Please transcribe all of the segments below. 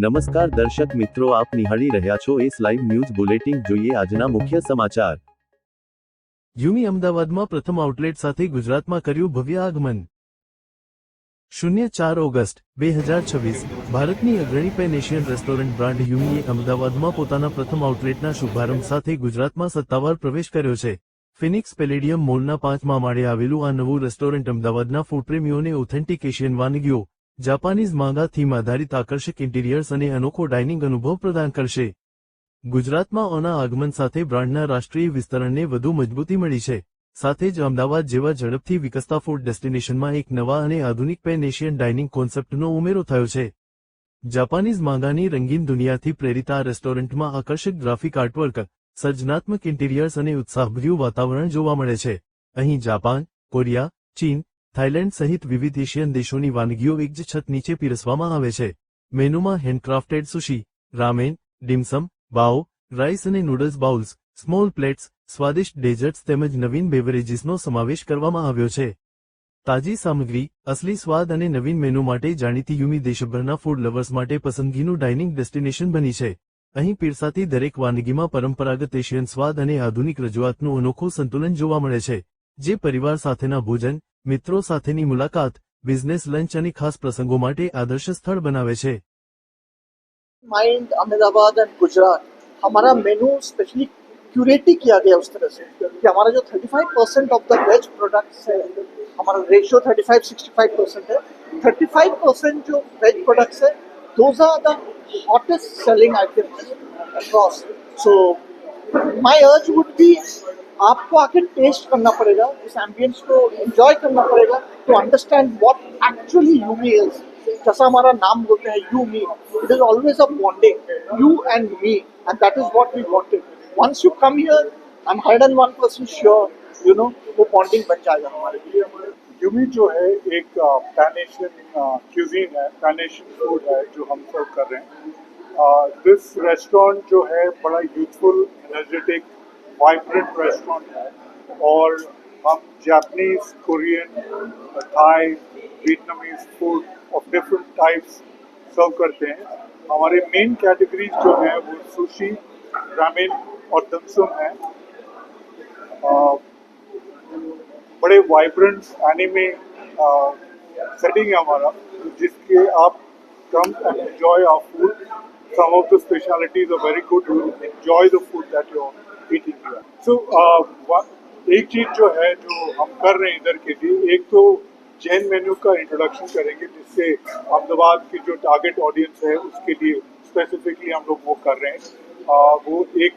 નમસ્કાર દર્શક મિત્રો, આપ નિહાળી રહ્યા છો એસ લાઈવ ન્યૂઝ બુલેટિન. જોઈએ આજના મુખ્ય સમાચાર. યુમી અમદાવાદમાં પ્રથમ આઉટલેટ સાથે ગુજરાતમાં કર્યું ભવ્ય આગમન. 04 ઓગસ્ટ 2026 ભારતની અગ્રણી પેન એશિયન રેસ્ટોરન્ટ બ્રાન્ડ યુમીએ અમદાવાદમાં પોતાના પ્રથમ આઉટલેટના શુભારંભ સાથે ગુજરાતમાં સત્તાવાર પ્રવેશ કર્યો છે. ફિનિક્સ પેલેડિયમ મોલના 5મા માળે આવેલું આ નવું રેસ્ટોરન્ટ અમદાવાદના ફૂડપ્રેમીઓને ઓથેન્ટિક એશિયન વાનગીઓ, જાપાનીઝ માંગા થીમ આધારિત આકર્ષક ઇન્ટિરિયર્સ અને અનોખો ડાઇનિંગ અનુભવ પ્રદાન કરશે. ગુજરાતમાં ઓના આગમન સાથે બ્રાન્ડના રાષ્ટ્રીય વિસ્તરણને વધુ મજબૂતી મળી છે. સાથે જ અમદાવાદ જેવા ઝડપથી વિકસતા ફૂડ ડેસ્ટિનેશનમાં એક નવા અને આધુનિક પેન એશિયન ડાઇનિંગ કોન્સેપ્ટનો ઉમેરો થયો છે. જાપાનીઝ માંગાની રંગીન દુનિયાથી પ્રેરિત આ રેસ્ટોરન્ટમાં આકર્ષક ગ્રાફિક આર્ટવર્ક, સર્જનાત્મક ઇન્ટિરિયર્સ અને ઉત્સાહભર્યું વાતાવરણ જોવા મળે છે. અહીં જાપાન, કોરિયા, ચીન, થાઇલેન્ડ સહિત વિવિધ એશિયન દેશોની વાનગીઓ એક જ છત નીચે પીરસવામાં આવે છે. મેનુમાં હેન્ડક્રાફ્ટેડ સુશી, રામેન, ડિમસમ, બાઓ, રાઈસ અને નૂડલ્સ બાઉલ્સ, સ્મોલ પ્લેટ્સ, સ્વાદિષ્ટ ડેઝર્ટ્સ તેમજ નવીન બેવરેજીસનો સમાવેશ કરવામાં આવ્યો છે. તાજી સામગ્રી, અસલી સ્વાદ અને નવીન મેનુ માટે જાણીતી યુમી દેશભરના ફૂડ લવર્સ માટે પસંદગીનું ડાઇનિંગ ડેસ્ટિનેશન બની છે. અહીં પીરસાતી દરેક વાનગીમાં પરંપરાગત એશિયન સ્વાદ અને આધુનિક રજૂઆતનું અનોખું સંતુલન જોવા મળે છે, જે પરિવાર સાથેના ભોજન, મિત્રો સાથેની મુલાકાત, બિઝનેસ લંચ અને ખાસ પ્રસંગો માટે આદર્શ સ્થળ બનાવે છે. माइंड अहमदाबाद एंड गुजरात हमारा मेनू स्पेशली क्यूरेट किया गया उस तरह से कि हमारा जो 35% ऑफ द वेज प्रोडक्ट्स है, हमारा रेशियो 35-65% है. 35% जो वेज प्रोडक्ट्स है, those are the hottest selling items across. So my urge would be, आपको आके टेस्ट करना पड़ेगा, इस एम्बियंस को एंजॉय करना पड़ेगा to understand what actually you me is. जैसा हमारा नाम बोलते हैं you me, it is always a bonding, you and me, and that is what we wanted. Once you come here, I am 101% sure, you know, वो bonding बन जाएगा हमारे लिए. यूमी जो है एक पैन एशियन क्यूजीन है, पैन एशियन फूड है जो हम सर्व कर रहे हैं. दिस रेस्टोरेंट जो है बड़ा यूथफुल, एनर्जेटिक, वाइब्रेंट रेस्टोरेंट है और हम Japanese, Korean, Thai, Vietnamese food of different types serve करते हैं. हमारे मेन कैटेगरीज जो है वो सुशी, रामेन और दमसम है. बड़े वाइब्रेंट एनिमे सेटिंग है हमारा, जिसके आप come and enjoy our food. Some of the specialities are very good, you enjoy the food that you are eating here. So एक चीज़ जो है जो हम कर रहे हैं इधर के लिए, एक तो जैन मेन्यू का इंट्रोडक्शन करेंगे, जिससे अहमदाबाद की जो टारगेट ऑडियंस है उसके लिए स्पेसिफिकली हम लोग वो कर रहे हैं. वो एक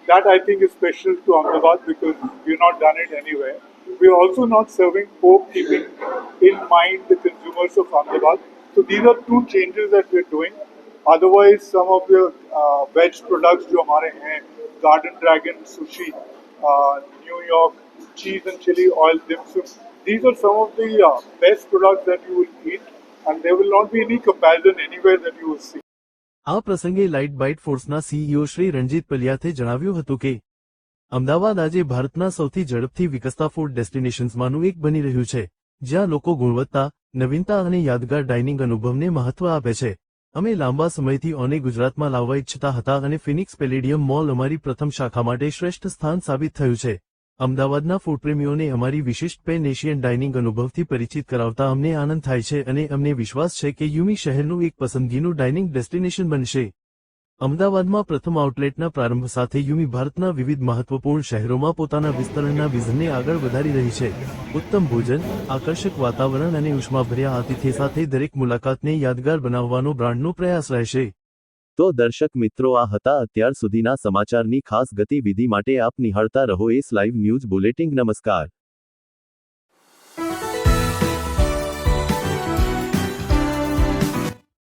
that I think is special to Ahmedabad because we not done it anywhere. We are also not serving pork, keeping in mind the consumers of Ahmedabad. So these are two changes that we're doing. Otherwise, some of the veg products जो हमारे हैं, Garden Dragon sushi, New York cheese and chili oil dim sum, these are some of the best products that you will eat, and there will not be any comparison anywhere that you will see. આ પ્રસંગે light byte ફોર્સના CEO Shri Ranjit પલિયાથે જણાવ્યું હતું કે અમદાવાદ આજે ભારતના સૌથી ઝડપથી વિકસતા ફૂડ ડેસ્ટિનેશન્સમાંનું એક બની રહ્યું છે, જ્યાં લોકો ગુણવત્તા, નવીનતા અને યાદગાર ડાઇનિંગ અનુભવને મહત્વ આપે છે. અમે લાંબા સમયથી ઓને ગુજરાતમાં લાવવા ઇચ્છતા હતા અને ફિનિક્સ પેલેડિયમ મોલ અમારી પ્રથમ શાખા માટે શ્રેષ્ઠ સ્થાન સાબિત થયું છે. અમદાવાદના ફૂડપ્રેમીઓને અમારી વિશિષ્ટ પેન એશિયન ડાઇનિંગ અનુભવથી પરિચિત કરાવતા અમને આનંદ થાય છે અને અમને વિશ્વાસ છે કે યુમી શહેરનું એક પસંદગીનું ડાઇનિંગ ડેસ્ટિનેશન બનશે. અમદાવાદમાં પ્રથમ આઉટલેટના પ્રારંભ સાથે યુમી ભારતના વિવિધ મહત્વપૂર્ણ શહેરોમાં પોતાના વિસ્તરણના વિઝનને આગળ વધારી રહી છે. ઉત્તમ ભોજન, આકર્ષક વાતાવરણ અને ઉષ્માભર્યા આતિથ્ય સાથે દરેક મુલાકાતને યાદગાર બનાવવાનો બ્રાન્ડનો પ્રયાસ રહેશે. તો દર્શક મિત્રો, આ હતા અત્યાર સુધીના સમાચારની ખાસ ગતિવિધિ માટે આપ નિહાળતા રહો એસ લાઈવ ન્યૂઝ બુલેટિન. નમસ્કાર.